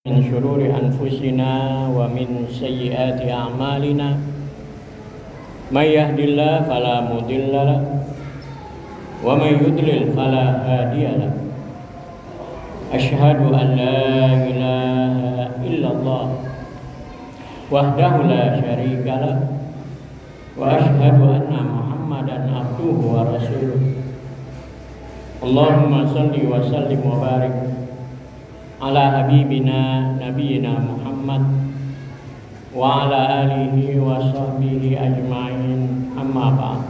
من شرور أنفسنا ومن سيئات أعمالنا من يهد الله فلا مضل له ومن يضلل فلا هادي له أشهد أن لا إله إلا الله وحده لا شريك له وأشهد أن محمدا عبده ورسوله اللهم صل وسلم وبارك على حبيبنا نبينا محمد وعلى آله وصحبه أجمعين أما بعد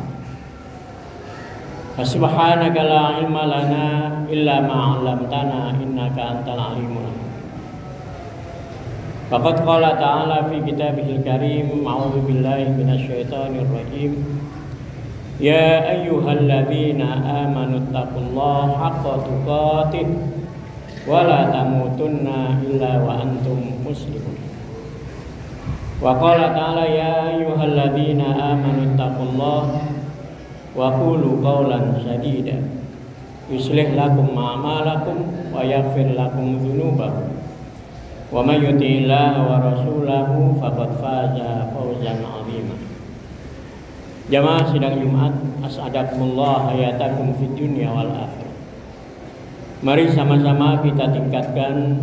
فسبحانك لا علم لنا إلا ما علمتنا إنك أنت العليم الحكيم فقد قال تعالى في كتابه الكريم أعوذ بالله من الشيطان الرجيم يا أيها الذين آمنوا اتقوا الله حق تقاته ولا تموتن إلا وأنتم مسلمون وقال تعالى يا أيها الذين آمنوا اتقوا الله وقولوا قولا سديدا يصلح لكم أعمالكم ويغفر لكم ذنوبكم ومن يطع الله ورسوله فقد فاز فوزا عظيما. Jamaah sidang Jumat, as'adakumullah hayatakum fid dunya wal akhirah. Mari sama-sama kita tingkatkan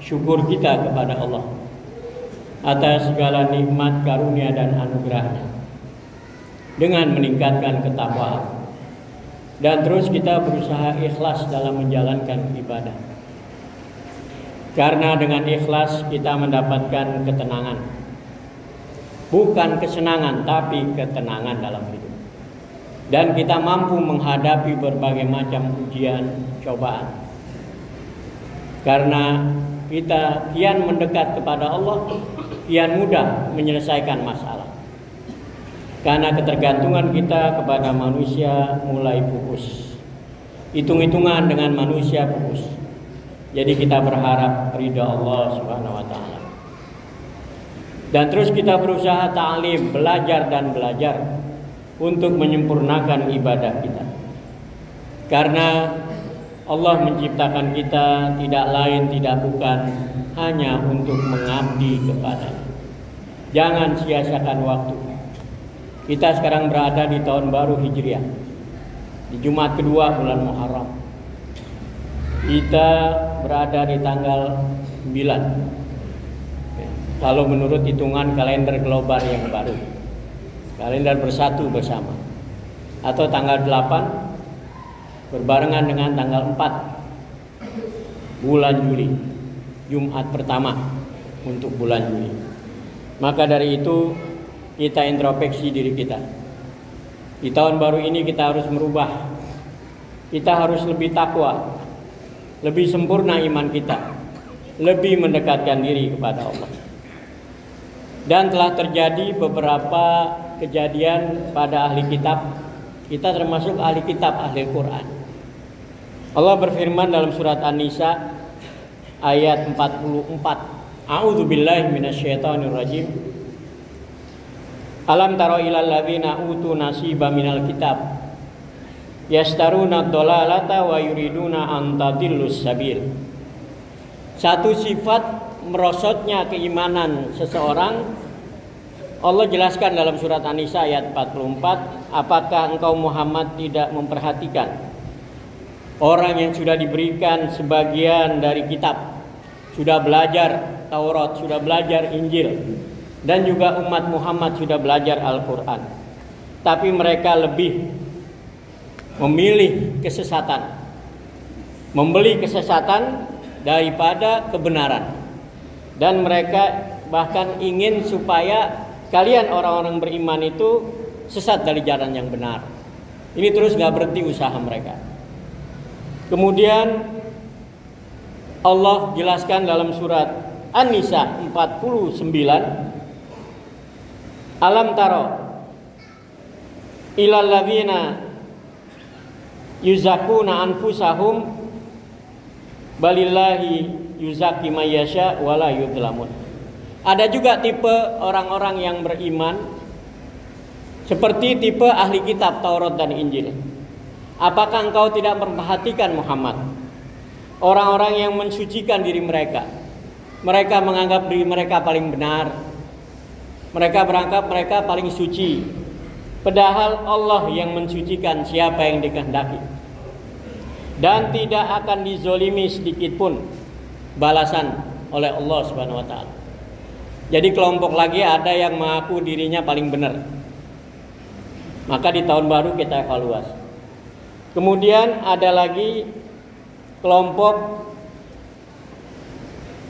syukur kita kepada Allah atas segala nikmat, karunia dan anugerahnya dengan meningkatkan ketakwaan, dan terus kita berusaha ikhlas dalam menjalankan ibadah. Karena dengan ikhlas kita mendapatkan ketenangan, bukan kesenangan tapi ketenangan dalam hidup. Dan kita mampu menghadapi berbagai macam ujian, cobaan. Karena kita kian mendekat kepada Allah, kian mudah menyelesaikan masalah. Karena ketergantungan kita kepada manusia mulai pupus. Hitung-hitungan dengan manusia pupus. Jadi kita berharap ridha Allah Subhanahu wa taala. Dan terus kita berusaha ta'lim, belajar dan belajar untuk menyempurnakan ibadah kita. Karena Allah menciptakan kita tidak lain tidak bukan hanya untuk mengabdi kepada-Nya. Jangan sia-siakan waktu. Kita sekarang berada di tahun baru Hijriah, di Jumat kedua bulan Muharram. Kita berada di tanggal 9. Kalau menurut hitungan kalender global yang baru, kalender bersatu bersama, atau tanggal 8 berbarengan dengan tanggal 4 bulan Juli, Jumat pertama untuk bulan Juli. Maka dari itu kita introspeksi diri kita. Di tahun baru ini kita harus merubah. Kita harus lebih takwa, lebih sempurna iman kita, lebih mendekatkan diri kepada Allah. Dan telah terjadi beberapa kejadian pada ahli kitab. Kita termasuk ahli kitab, ahli Quran. Allah berfirman dalam surat An-Nisa ayat 44. A'udzu billahi minasyaitonir rajim. Alam taro ilal ladzina utu nasiba minal kitab yastaruna ad-dalalata wa yuriduna an tadillus sabil. Satu sifat merosotnya keimanan seseorang, Allah jelaskan dalam surat An-Nisa ayat 44, apakah engkau Muhammad tidak memperhatikan orang yang sudah diberikan sebagian dari kitab, sudah belajar Taurat, sudah belajar Injil, dan juga umat Muhammad sudah belajar Al-Quran, tapi mereka lebih memilih kesesatan, membeli kesesatan daripada kebenaran. Dan mereka bahkan ingin supaya kalian orang-orang beriman itu sesat dari jalan yang benar. Ini terus gak berhenti usaha mereka. Kemudian Allah jelaskan dalam surat An-Nisa 49, Alam taro ilal ladzina yuzakuna anfusahum balillahi yuzaki mayyasha wala yudlamun. Ada juga tipe orang-orang yang beriman seperti tipe ahli kitab Taurat dan Injil. Apakah engkau tidak memperhatikan Muhammad? Orang-orang yang mensucikan diri mereka, mereka menganggap diri mereka paling benar. Mereka berangkat mereka paling suci. Padahal Allah yang mensucikan siapa yang dikehendaki. Dan tidak akan dizolimi sedikit pun balasan oleh Allah Subhanahu wa taala. Jadi kelompok lagi ada yang mengaku dirinya paling benar. Maka di tahun baru kita evaluasi. Kemudian ada lagi kelompok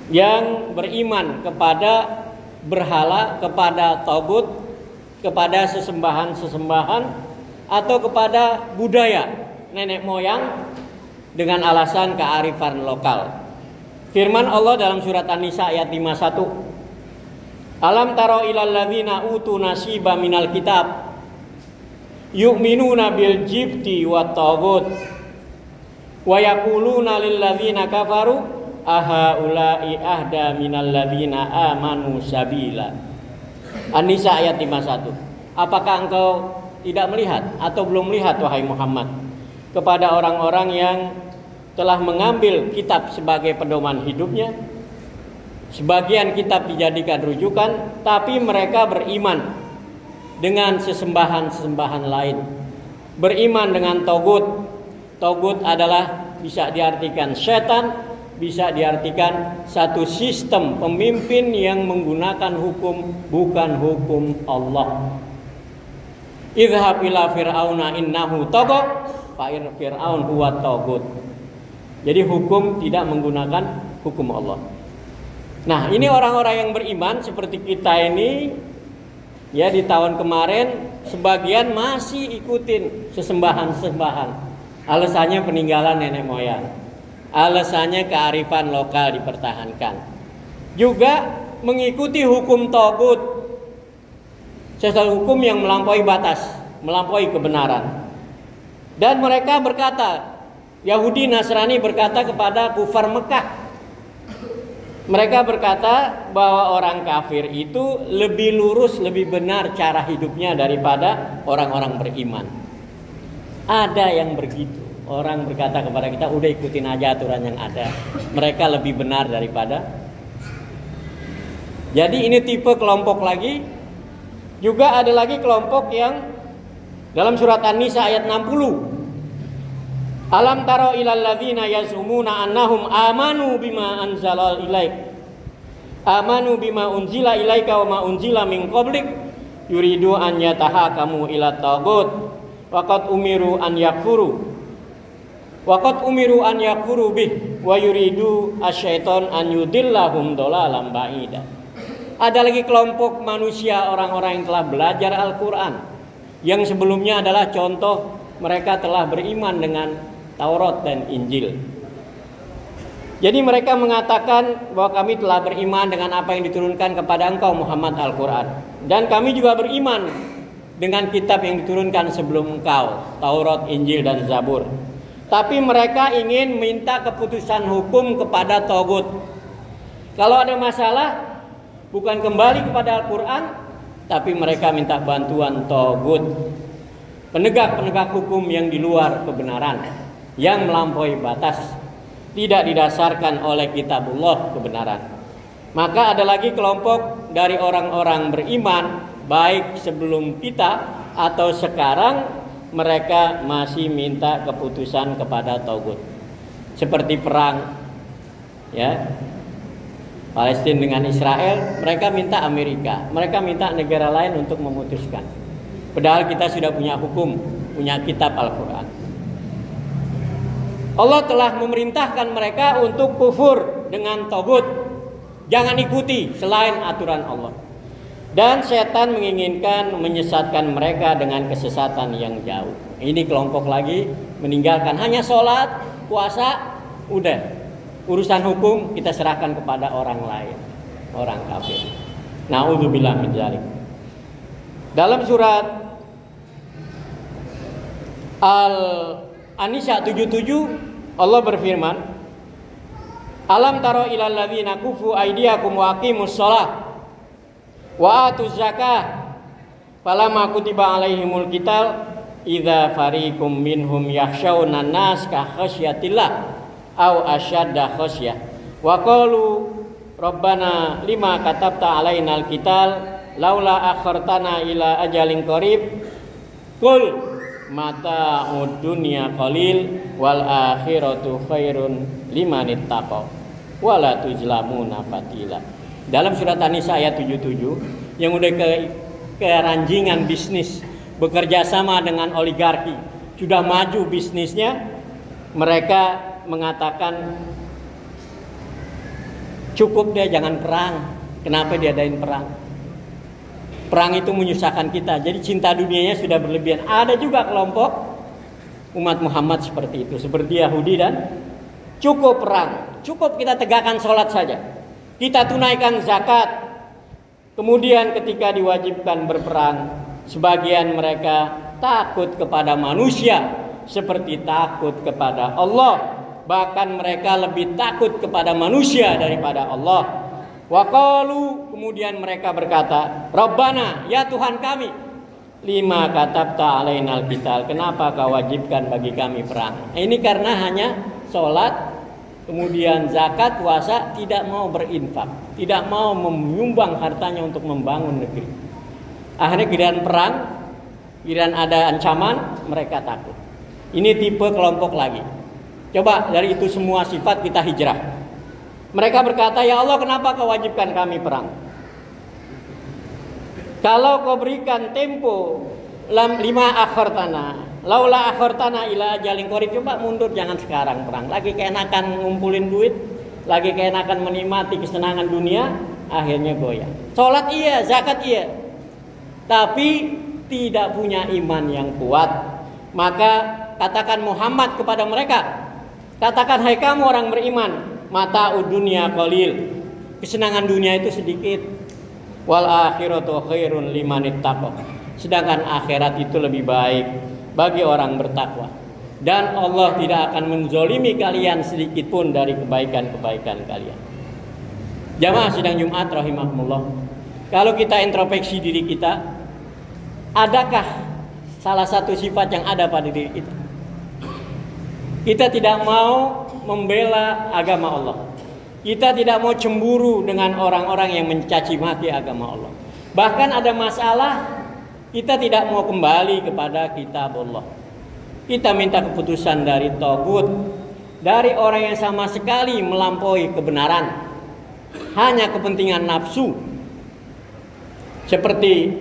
yang beriman kepada berhala, kepada tagut, kepada sesembahan-sesembahan atau kepada budaya nenek moyang dengan alasan kearifan lokal. Firman Allah dalam surat An-Nisa ayat 51. Alam taro ilal ladzina utu nasiba minal kitab yu'minuna bil jibti wat tagut wa yaquluna lil ladzina kafaru aha ulai ahda minal ladzina amanu sabila. An-Nisa ayat 51. Apakah engkau tidak melihat atau belum melihat wahai Muhammad kepada orang-orang yang telah mengambil kitab sebagai pedoman hidupnya? Sebagian kitab dijadikan rujukan, tapi mereka beriman dengan sesembahan-sesembahan lain. Beriman dengan togut. Togut adalah bisa diartikan setan, bisa diartikan satu sistem pemimpin yang menggunakan hukum bukan hukum Allah. Idhab ila fir'auna innahu tagha fa fir'aun huwa tagut. Jadi hukum tidak menggunakan hukum Allah. Nah, ini orang-orang yang beriman seperti kita ini. Ya, di tahun kemarin sebagian masih ikutin sesembahan-sesembahan. Alasannya peninggalan nenek moyang. Alasannya kearifan lokal dipertahankan. Juga mengikuti hukum tagut. Sesuatu hukum yang melampaui batas, melampaui kebenaran. Dan mereka berkata, Yahudi Nasrani berkata kepada kufar Mekah. Mereka berkata bahwa orang kafir itu lebih lurus, lebih benar cara hidupnya daripada orang-orang beriman. Ada yang begitu. Orang berkata kepada kita, udah ikutin aja aturan yang ada. Mereka lebih benar daripada. Jadi ini tipe kelompok lagi. Juga ada lagi kelompok yang dalam surat An-Nisa ayat 60. Alam taro ilal ladzina yazumuna annahum amanu bima anzala ilaik. Amanu bima unzila ilaika wa ma unzila min qablik yuridu an yatahakamu ila tagut waqad umiru an yakfuru bih wa yuridu asyaiton an yudillahum dolalam ba'ida. Ada lagi kelompok manusia orang-orang yang telah belajar Al-Quran, yang sebelumnya adalah contoh mereka telah beriman dengan Taurat dan Injil. Jadi mereka mengatakan bahwa kami telah beriman dengan apa yang diturunkan kepada engkau Muhammad Al-Quran. Dan kami juga beriman dengan kitab yang diturunkan sebelum engkau, Taurat, Injil, dan Zabur. Tapi mereka ingin minta keputusan hukum kepada Tagut. Kalau ada masalah, bukan kembali kepada Al-Quran, tapi mereka minta bantuan Tagut. Penegak-penegak hukum yang di luar kebenaran, yang melampaui batas, tidak didasarkan oleh kitabullah kebenaran. Maka ada lagi kelompok dari orang-orang beriman, baik sebelum kita atau sekarang, mereka masih minta keputusan kepada Tagut. Seperti perang ya, Palestina dengan Israel, mereka minta Amerika, mereka minta negara lain untuk memutuskan. Padahal kita sudah punya hukum, punya kitab Al-Quran. Allah telah memerintahkan mereka untuk kufur dengan Tagut. Jangan ikuti selain aturan Allah. Dan setan menginginkan menyesatkan mereka dengan kesesatan yang jauh. Ini kelompok lagi meninggalkan hanya sholat, puasa, udah. Urusan hukum kita serahkan kepada orang lain, orang kafir. Na'udzubillah min dzalik. Dalam surat An-Nisa 77 Allah berfirman, Alam taro ilal ladzina kufu aydiyakum wa aqimus shalah wa atuz zakah falamma kutiba alaihimul qital idza fariqum minhum yakhshawna an-nas ka khasyatillah aw asyadda khasyah wa qalu Rabbana lima katabta alainal qital laula akhartana ila ajalin qarib qul mata'ud dunya qalil wal akhiratu khairun liman ittaqa wala tuzlamuna fatila. Dalam surat An-Nisa ayat 77 yang udah keranjingan bisnis, bekerja sama dengan oligarki, sudah maju bisnisnya, mereka mengatakan cukup deh jangan perang. Kenapa diadain perang? Perang itu menyusahkan kita. Jadi cinta dunianya sudah berlebihan. Ada juga kelompok umat Muhammad seperti itu, seperti Yahudi dan cukup perang. Cukup kita tegakkan sholat saja. Kita tunaikan zakat. Kemudian ketika diwajibkan berperang, sebagian mereka takut kepada manusia seperti takut kepada Allah. Bahkan mereka lebih takut kepada manusia daripada Allah. Waqalu, kemudian mereka berkata, Rabbana, ya Tuhan kami, lima katabta alainal qital, kenapa kau wajibkan bagi kami perang? Ini karena hanya sholat, kemudian zakat, puasa, tidak mau berinfak, tidak mau menyumbang hartanya untuk membangun negeri. Akhirnya giliran perang, giliran ada ancaman, mereka takut. Ini tipe kelompok lagi. Coba dari itu semua sifat kita hijrah. Mereka berkata, ya Allah, kenapa kau wajibkan kami perang? Kalau kau berikan tempo lima akhartana, laula akhartana ila ajalin qarib, coba mundur, jangan sekarang perang. Lagi keenakan ngumpulin duit, lagi keenakan menikmati kesenangan dunia, akhirnya goyah. Salat iya, zakat iya, tapi tidak punya iman yang kuat. Maka katakan Muhammad kepada mereka, katakan hai kamu orang beriman, mata dunia qalil, kesenangan dunia itu sedikit, wal akhiratu khairun liman ittaqa, sedangkan akhirat itu lebih baik bagi orang bertakwa. Dan Allah tidak akan menzolimi kalian sedikit pun dari kebaikan-kebaikan kalian. Jamaah sidang Jumat rahimahumullah, kalau kita introspeksi diri kita, adakah salah satu sifat yang ada pada diri kita? Kita tidak mau membela agama Allah. Kita tidak mau cemburu dengan orang-orang yang mencaci maki agama Allah. Bahkan ada masalah, kita tidak mau kembali kepada kitab Allah. Kita minta keputusan dari tagut, dari orang yang sama sekali melampaui kebenaran, hanya kepentingan nafsu. Seperti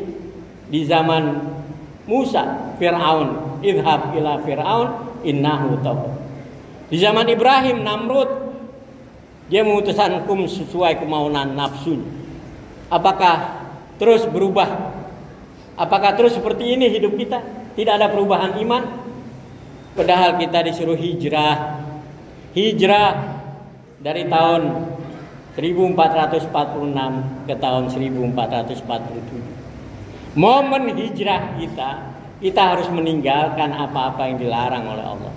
di zaman Musa, Fir'aun, idhab ila Fir'aun innahu tagha. Di zaman Ibrahim, Namrud, dia memutuskan hukum sesuai kemauan nafsu. Apakah terus berubah? Apakah terus seperti ini hidup kita? Tidak ada perubahan iman. Padahal kita disuruh hijrah. Hijrah dari tahun 1446 ke tahun 1447. Momen hijrah kita harus meninggalkan apa-apa yang dilarang oleh Allah.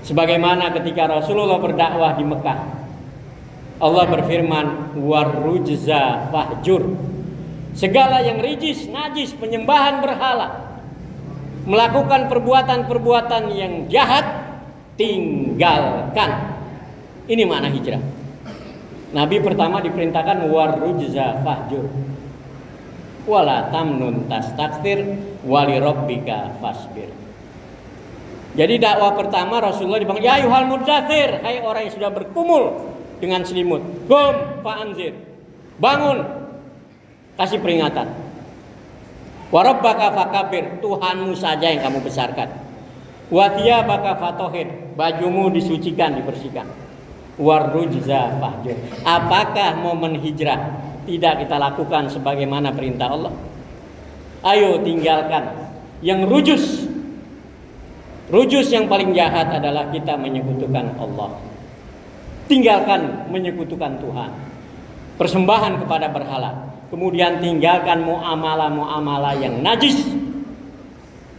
Sebagaimana ketika Rasulullah berdakwah di Mekah, Allah berfirman, warrujza fahjur, segala yang rijis, najis, penyembahan berhala, melakukan perbuatan-perbuatan yang jahat, tinggalkan. Ini makna hijrah. Nabi pertama diperintahkan warrujza fahjur, wala tamnun tastakthir, wali rabbika fasbir. Jadi dakwah pertama Rasulullah dipanggil, ya ayyuhal mudzatsir, hai orang yang sudah berkumul dengan selimut, qum fa'anzir, bangun, kasih peringatan. Wa rabbaka fakabir, Tuhanmu saja yang kamu besarkan. Wa thiyabaka fatohir, bajumu disucikan, dibersihkan. Warrujza fahjur. Apakah momen hijrah tidak kita lakukan sebagaimana perintah Allah? Ayo tinggalkan yang rujus. Rujus yang paling jahat adalah kita menyekutukan Allah. Tinggalkan menyekutukan Tuhan, persembahan kepada berhala. Kemudian tinggalkan muamalah-muamalah yang najis.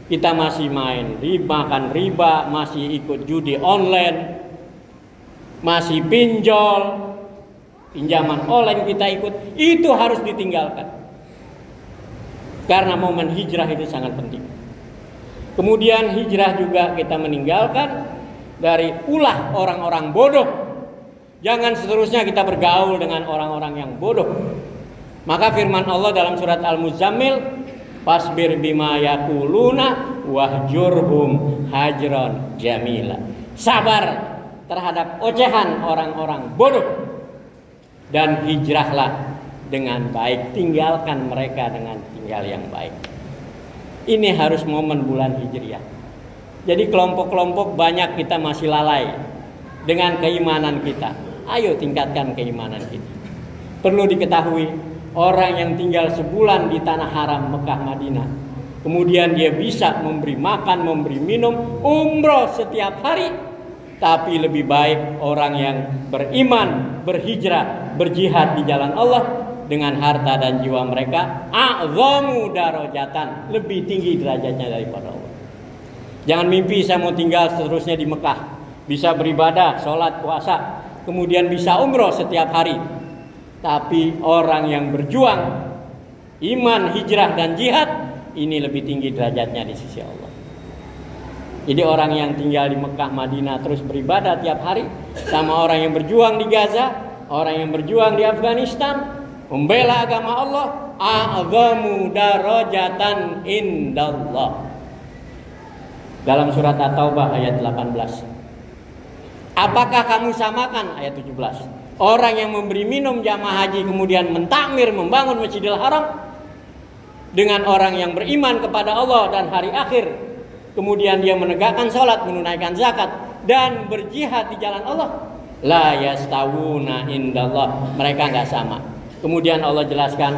Kita masih makan riba, masih ikut judi online, masih pinjol, pinjaman online kita ikut. Itu harus ditinggalkan. Karena momen hijrah itu sangat penting. Kemudian hijrah juga kita meninggalkan dari ulah orang-orang bodoh Jangan seterusnya kita bergaul dengan orang-orang yang bodoh. Maka firman Allah dalam surat Al-Muzammil, fasbir bima yaquluna wahjurhum hajran jamila. Sabar terhadap ocehan orang-orang bodoh dan hijrahlah dengan baik, tinggalkan mereka dengan tinggal yang baik. Ini harus momen bulan Hijriah. Jadi kelompok-kelompok banyak kita masih lalai dengan keimanan kita. Ayo tingkatkan keimanan kita. Perlu diketahui, orang yang tinggal sebulan di tanah haram Mekah Madinah, kemudian dia bisa memberi makan, memberi minum, umroh setiap hari. Tapi lebih baik orang yang beriman, berhijrah, berjihad di jalan Allah dengan harta dan jiwa mereka, a'zamu darajatan, lebih tinggi derajatnya daripada Allah. Jangan mimpi saya mau tinggal seterusnya di Mekah, bisa beribadah, sholat, puasa, kemudian bisa umroh setiap hari. Tapi orang yang berjuang, iman, hijrah, dan jihad, ini lebih tinggi derajatnya di sisi Allah. Jadi orang yang tinggal di Mekah, Madinah terus beribadah tiap hari, sama orang yang berjuang di Gaza, orang yang berjuang di Afghanistan, membela agama Allah, a'zamu darajatan indallah. Dalam surat At-Taubah ayat 18. Apakah kamu samakan, ayat 17, orang yang memberi minum jamaah haji kemudian mentakmir membangun Masjidil Haram dengan orang yang beriman kepada Allah dan hari akhir, kemudian dia menegakkan sholat, menunaikan zakat, dan berjihad di jalan Allah? La yastawuna indallah, mereka nggak sama. Kemudian Allah jelaskan,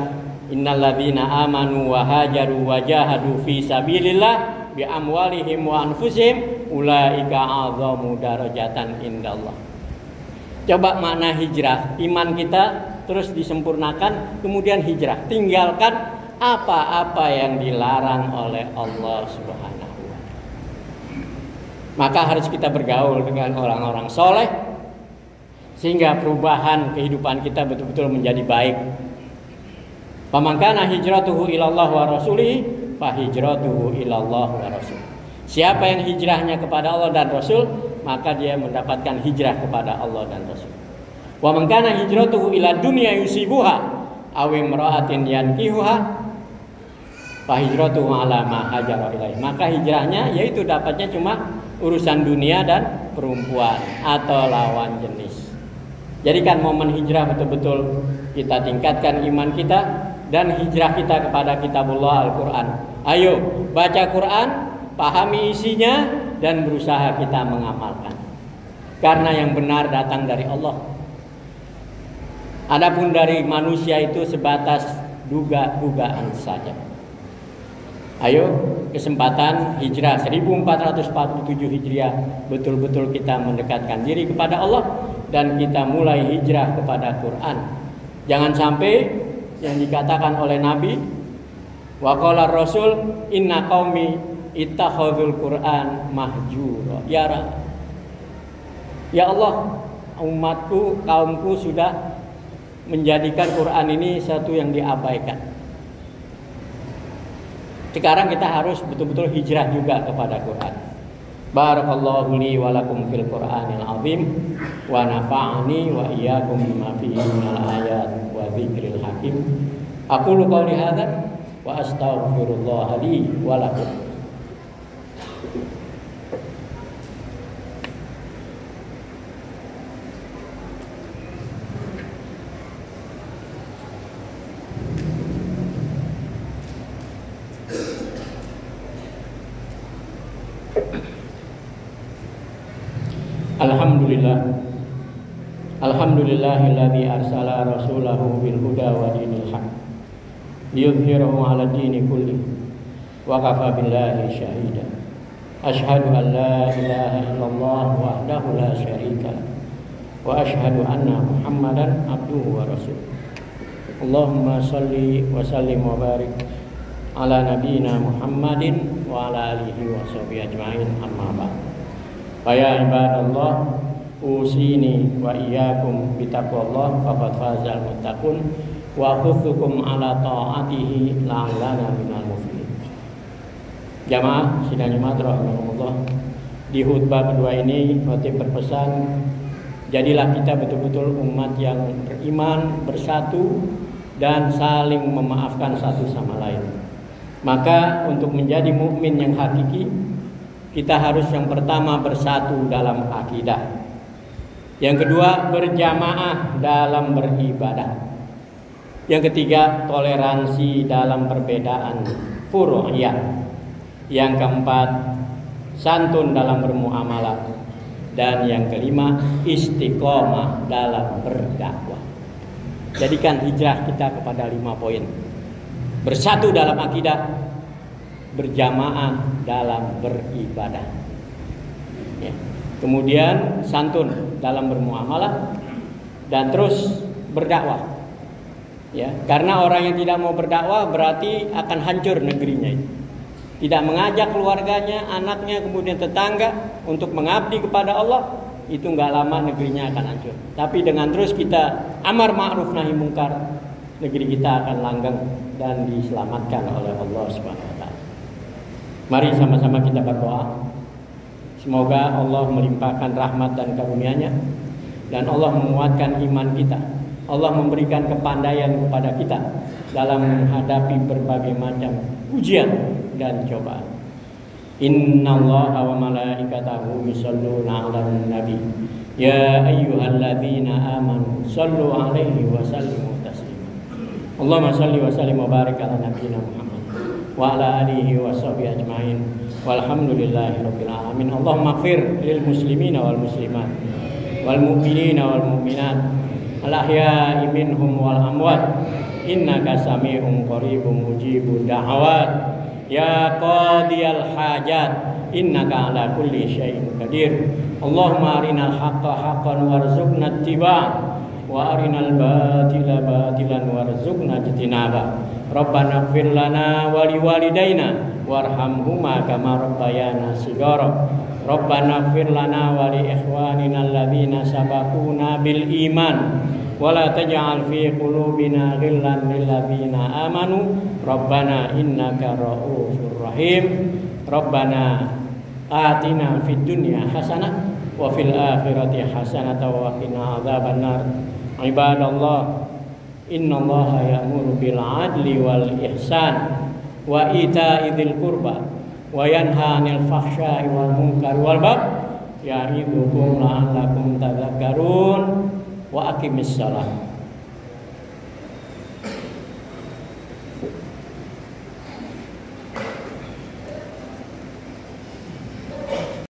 innalladzina amanu wa hajaru wa jahadu fi sabilillah bi amwalihim wa anfusihim ulaika a'zamu darajatan indallah. Coba makna hijrah, iman kita terus disempurnakan, kemudian hijrah, tinggalkan apa-apa yang dilarang oleh Allah Subhanahu wa ta'ala. Maka harus kita bergaul dengan orang-orang soleh sehingga perubahan kehidupan kita betul-betul menjadi baik. Faman kana hijratuhu ilallah wa rasulih fa hijratuhu ilallah wa rasul. Siapa yang hijrahnya kepada Allah dan Rasul, maka dia mendapatkan hijrah kepada Allah dan Rasul. Wa man kana hijratuhu ila dunya yusibuha aw imra'atin yankihuha fa hijratuhu ala ma hajara ilaihi. Maka hijrahnya yaitu dapatnya cuma urusan dunia dan perempuan atau lawan jenis. Jadikan momen hijrah betul-betul kita tingkatkan iman kita dan hijrah kita kepada kitabullah Al-Quran. Ayo baca Quran, pahami isinya, dan berusaha kita mengamalkan. Karena yang benar datang dari Allah. Adapun dari manusia itu sebatas duga-dugaan saja. Ayo kesempatan hijrah 1447 Hijriah, betul-betul kita mendekatkan diri kepada Allah dan kita mulai hijrah kepada Quran. Jangan sampai yang dikatakan oleh Nabi, wa qala Rasul inna qaumi ittakhadzul Qur'an mahjura. Ya Allah, umatku, kaumku sudah menjadikan Quran ini satu yang diabaikan. Sekarang kita harus betul-betul hijrah juga kepada Quran. Barakallahu li wa lakum fil Qur'anil azim wa nafa'ani wa iyyakum bima fihi minal ayat wa dzikril hakim. Aqulu qouli hadza wa astaghfirullah li wa lakum. Alhamdulillahilladzi arsala rasulahu bil huda wa dinil haq liyudhhirahu 'ala dini kulli wa kafa billahi shahida. Asyhadu an la ilaha illallah wahdahu la syarika lah wa asyhadu anna Muhammadan abduhu wa rasuluh. Allahumma shalli wa sallim wa barik ala nabiyyina Muhammadin wa ala alihi wa sahbihi ajma'in, amma ba'd. Ya ibadallah, usini wa iyyakum bitaqwallah faqad fazal muttaqun wa khuthukum ala ta'atihi la'allana minal muflihin. Jamaah sidang Jumat rahimahullah, di khutbah kedua ini khotib berpesan, Jadilah kita betul-betul umat yang beriman, bersatu, dan saling memaafkan satu sama lain. Maka untuk menjadi mukmin yang hakiki, kita harus yang pertama bersatu dalam akidah. Yang kedua, berjamaah dalam beribadah. Yang ketiga, toleransi dalam perbedaan furu'iyah. Yang keempat, santun dalam bermuamalah. Dan yang kelima, istiqomah dalam berdakwah. Jadikan hijrah kita kepada 5 poin. Bersatu dalam akidah, berjamaah dalam beribadah, ya. Kemudian santun dalam bermuamalah, dan terus berdakwah, ya. Karena orang yang tidak mau berdakwah berarti akan hancur negerinya itu. Tidak mengajak keluarganya, anaknya, kemudian tetangga untuk mengabdi kepada Allah, itu nggak lama negerinya akan hancur. Tapi dengan terus kita amar ma'ruf nahi mungkar, negeri kita akan langgeng dan diselamatkan oleh Allah Subhanahu wa taala. Mari sama-sama kita berdoa. Semoga Allah melimpahkan rahmat dan karunia-Nya, dan Allah menguatkan iman kita. Allah memberikan kepandaian kepada kita dalam menghadapi berbagai macam ujian dan cobaan. Innallaha wa malaikatahu yusholluna 'alan nabi. Ya ayyuhalladzina amanu shallu 'alaihi wa sallimu taslima. Allahumma shalli wa sallim wa barik ala nabiyyina Muhammad wa ala alihi wa sahbihi ajmain. Walhamdulillahi rabbil alamin. Allahumma ighfir lil muslimina wal muslimat wal mu'minina wal mu'minat al ahya'i minhum wal amwat. Innaka sami'un qaribun mujibud da'awat. Ya qadiyal hajat, innaka ala kulli syai'in qadir. Allahumma arinal haqqa haqqan warzuqna ittiba', wa arinal batila batilan warzuqna ijtinaba. Rabbana ighfir lana wa liwalidayna warhamhuma kama rabbayana shighara. Rabbana ighfir lana wa li ikhwanina alladhina sabaquna bil iman wa la taj'al fi qulubina ghillan lil ladzina amanu rabbana innaka ra'ufur rahim. Rabbana atina fid dunya hasanah wa fil akhirati hasanah wa qina adzabannar. Ibadallah, innallaha ya'muru bil 'adli wal ihsan wa ita'i dzil qurba wa yanha 'anil fahsya'i wal munkari wal baghi ya'idzukum la'allakum tadhakkarun. Wa aqimis shalah.